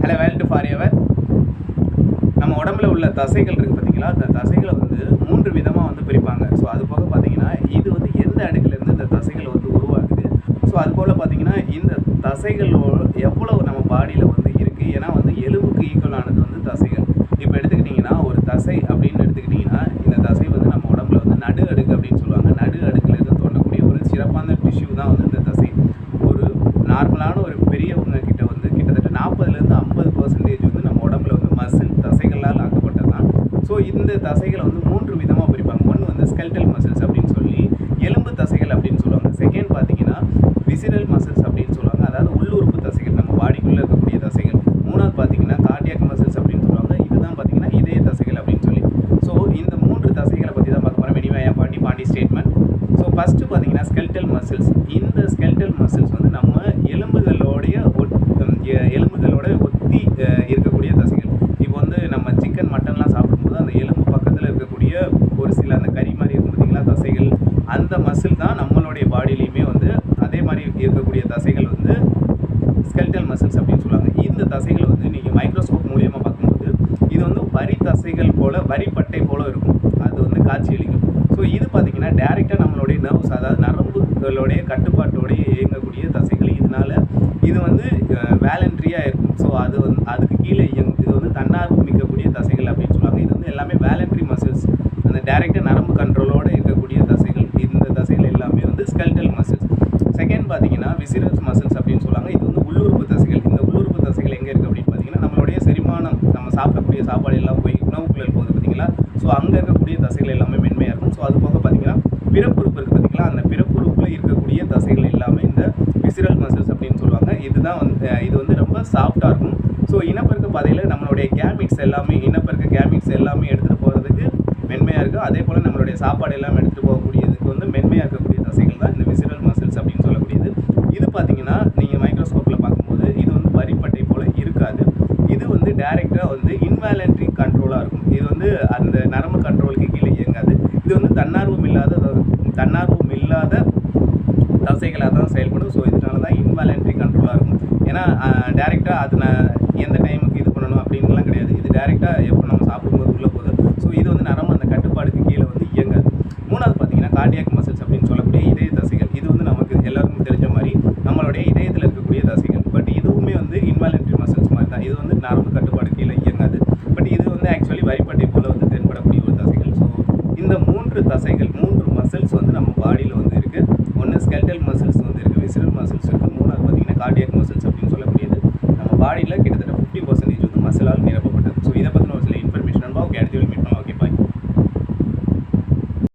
Hello world for ever. நம்ம உடம்புல உள்ள தசைகள் இருக்குது பார்த்தீங்களா, அந்த தசைகளை வந்து 3 விதமாக வந்து பிரிப்பாங்க. ஸோ அது போக பார்த்தீங்கன்னா இது வந்து எந்த அடுக்குலேருந்து இந்த தசைகள் வந்து உருவாகுது. ஸோ அது போல் பார்த்தீங்கன்னா இந்த தசைகளோட எவ்வளோ நம்ம பாடியில் வந்து இருக்குது. ஏன்னா வந்து எலும்புக்கு ஈக்குவலானது வந்து தசைகள். இப்போ எடுத்துக்கிட்டிங்கன்னா ஒரு தசை அப்படின்னு எடுத்துக்கிட்டிங்கன்னா இந்த தசை வந்து நம்ம உடம்புல வந்து நடு அடுக்கு அப்படின்னு சொல்லுவாங்க. நடு அடுக்குலேருந்து தோன்றக்கூடிய ஒரு சிறப்பான டிஷ்யூ தான் வந்து இந்த தசை. ஒரு நார்மலான ஒரு பெரியவங்க கிட்ட வந்து கிட்டத்தட்ட 40லேருந்து 50% வந்து நம்ம உடம்புல வந்து மசில் தசைகளால் ஆக்கப்பட்டது தான். ஸோ இந்த தசைகளை வந்து 3 விதமாக பிரிப்பாங்க. ஒன்று வந்து ஸ்கெல்டல் மசில்ஸ் அப்படின்னு சொல்லி எலும்பு தசைகள் அப்படின்னு சொல்லுவாங்க. செகண்ட் பார்த்தீங்கன்னா விசிரல் மசில்ஸ் அப்படின்னு சொல்லுவாங்க, அதாவது உள்ளுறுப்பு தசைகள், நம்ம பாடிக்குள்ளே இருக்கக்கூடிய தசைகள். மூணாவது பார்த்தீங்கன்னா கார்டியாக் மசில்ஸ் அப்படின்னு சொல்லுவாங்க. இதுதான் பார்த்தீங்கன்னா இதய தசைகள் அப்படின்னு சொல்லி. ஸோ இந்த 3 தசைகளை பற்றி தான் பார்க்க போகிறோம். எனிவே பாண்டி ஸ்டேட்மெண்ட். ஸோ ஃபஸ்ட்டு பார்த்தீங்கன்னா ஸ்கெல்டல் மசில்ஸ். இந்த ஸ்கெல்டல் மசில்ஸ் வந்து நம்ம எலும்புகளோட ஒத்தி இருக்கக்கூடிய தசைகள். இப்போ வந்து நம்ம சிக்கன் மட்டன்லாம் சாப்பிடும்போது அந்த எலும்பு பக்கத்தில் இருக்கக்கூடிய ஒரு சில அந்த கறி மாதிரி இருக்கும் பார்த்தீங்களா தசைகள், அந்த மசில் தான் நம்மளுடைய பாடியிலையுமே வந்து அதே மாதிரி இருக்கக்கூடிய தசைகள் வந்து ஸ்கெல்டல் மசில்ஸ் அப்படின்னு சொல்லுவாங்க. இந்த தசைகள் வந்து நீங்கள் மைக்ரோஸ்கோப் மூலியமாக பார்க்கும்போது இது வந்து வரி தசைகள் போல், வரிப்பட்டை போல் இருக்கும். அது வந்து காட்சியளிக்கும். ஸோ இது பார்த்தீங்கன்னா டேரெக்டாக நம்மளுடைய நர்வ்ஸ், அதாவது நரம்புகளுடைய கட்டுப்பாட்டோடைய இயங்கக்கூடிய தசைகள். இதனால இது வந்து வேலண்ட்ரியாக இருக்கும். ஸோ அது வந்து அதுக்கு கீழே இயங்கும். இது வந்து தன்னார்வம் மிக்கக்கூடிய தசைகள் அப்படின்னு சொல்லுவாங்க. இது வந்து எல்லாமே வேலண்ட்ரி மசில்ஸ், அந்த டேரெக்டாக நரம்பு கண்ட்ரோலோடு இருக்கக்கூடிய தசைகள். இந்த தசைகள் எல்லாமே வந்து ஸ்கெல்டல் மசில்ஸ். செகண்ட் பார்த்தீங்கன்னா விசிரல் மசில்ஸ் அப்படின்னு சொல்லுவாங்க. இது வந்து உள்ளுறுப்பு தசைகள். இந்த உள்ளுறுப்பு தசைகள் எங்கே இருக்குது அப்படின்னு பார்த்தீங்கன்னா நம்மளுடைய செரிமானம், நம்ம சாப்பிடக்கூடிய சாப்பாடு எல்லாம் போய் உணவுக்குள்ளே போகுது பார்த்தீங்களா. ஸோ அங்கே இருக்கக்கூடிய தசைகள் எல்லாமே மென்மையாக இருக்கும். ஸோ அது போக பார்த்தீங்கன்னா பிறப்புறுப்பு இருக்குது பார்த்தீங்களா, அந்த பிறப்புறுப்பில் இருக்கக்கூடிய தசைகள் எல்லாமே இந்த விசிரல் மசில்ஸ் அப்படின்னு சொல்லுவாங்க. இதுதான் வந்து இது வந்து ரொம்ப சாஃப்டாக இருக்கும். ஸோ இனப்பெருக்க பாதையில் நம்மளுடைய கேமிட்ஸ் எல்லாமே, இனப்பெருக்க கேமிட்ஸ் எல்லாமே எடுத்துகிட்டு போகிறதுக்கு மென்மையாக இருக்குது. அதே போல் நம்மளுடைய சாப்பாடு எல்லாம் எடுத்துகிட்டு போகக்கூடியதுக்கு வந்து மென்மையாக இருக்கக்கூடிய தசைகள் தான் இந்த விசிரல் மசில்ஸ் அப்படின்னு சொல்லக்கூடியது. இது பார்த்தீங்கன்னா நீங்கள் மைக்ரோஸ்கோப்பில் பார்க்கும்போது இது வந்து வரிப்பட்டை போல் இருக்காது. இது வந்து டைரெக்டாக வந்து இன்வாலண்ட்ரி கண்ட்ரோலாக இருக்கும். இது வந்து அந்த நரம்பு கண்ட்ரோலுக்கு கீழே இயங்காது. இது வந்து தன்னார்வம் இல்லாத தசைகளாக தான் செயல்படும். ஸோ இதனால தான் இன்வாலண்ட்ரி கண்ட்ரோலாக இருக்கும். ஏன்னா டேரெக்டாக அது நான் எந்த டைமுக்கு இது பண்ணணும் அப்படின்லாம் கிடையாது. இது டேரெக்டாக எப்போ நம்ம சாப்பிடும்போது உள்ளே போகுது. ஸோ இது வந்து நரம்பு அந்த கட்டுப்பாடுக்கு கீழே வந்து இயங்காது. மூணாவது பார்த்தீங்கன்னா கார்டியாக் மசில்ஸ் அப்படின்னு சொல்லக்கூடிய இதய தசைகள். இது வந்து நமக்கு எல்லாருக்கும் தெரிஞ்ச மாதிரி நம்மளுடைய இதயத்தில் இருக்கக்கூடிய தசைகள். பட் இதுவுமே வந்து இன்வாலண்ட்ரி மசில்ஸ் மாதிரி தான். இது வந்து நரம்பு கட்டுப்பாடு கீழே இயங்காது. பட் இது வந்து ஆக்சுவலி வரிப்பட்டை போல் வந்து தென்படக்கூடிய ஒரு தசைகள். ஸோ இந்த 3 தசைகள், 3 மசில்ஸ் வந்து நம்ம பாடியில் வந்து இருக்குது. ஒன்று ஸ்கெல்டல் மசில்ஸ் வந்து இருக்குது, விசிரல் மசில்ஸ் இருக்குது. மூணாவது பார்த்தீங்கன்னா கார்டியாக் மசில்ஸ் அப்படின்னு சொல்லக்கூடியது. நம்ம பாடியில் கிட்டத்தட்ட 50% வந்து மசிலால் நிரப்பப்படும்.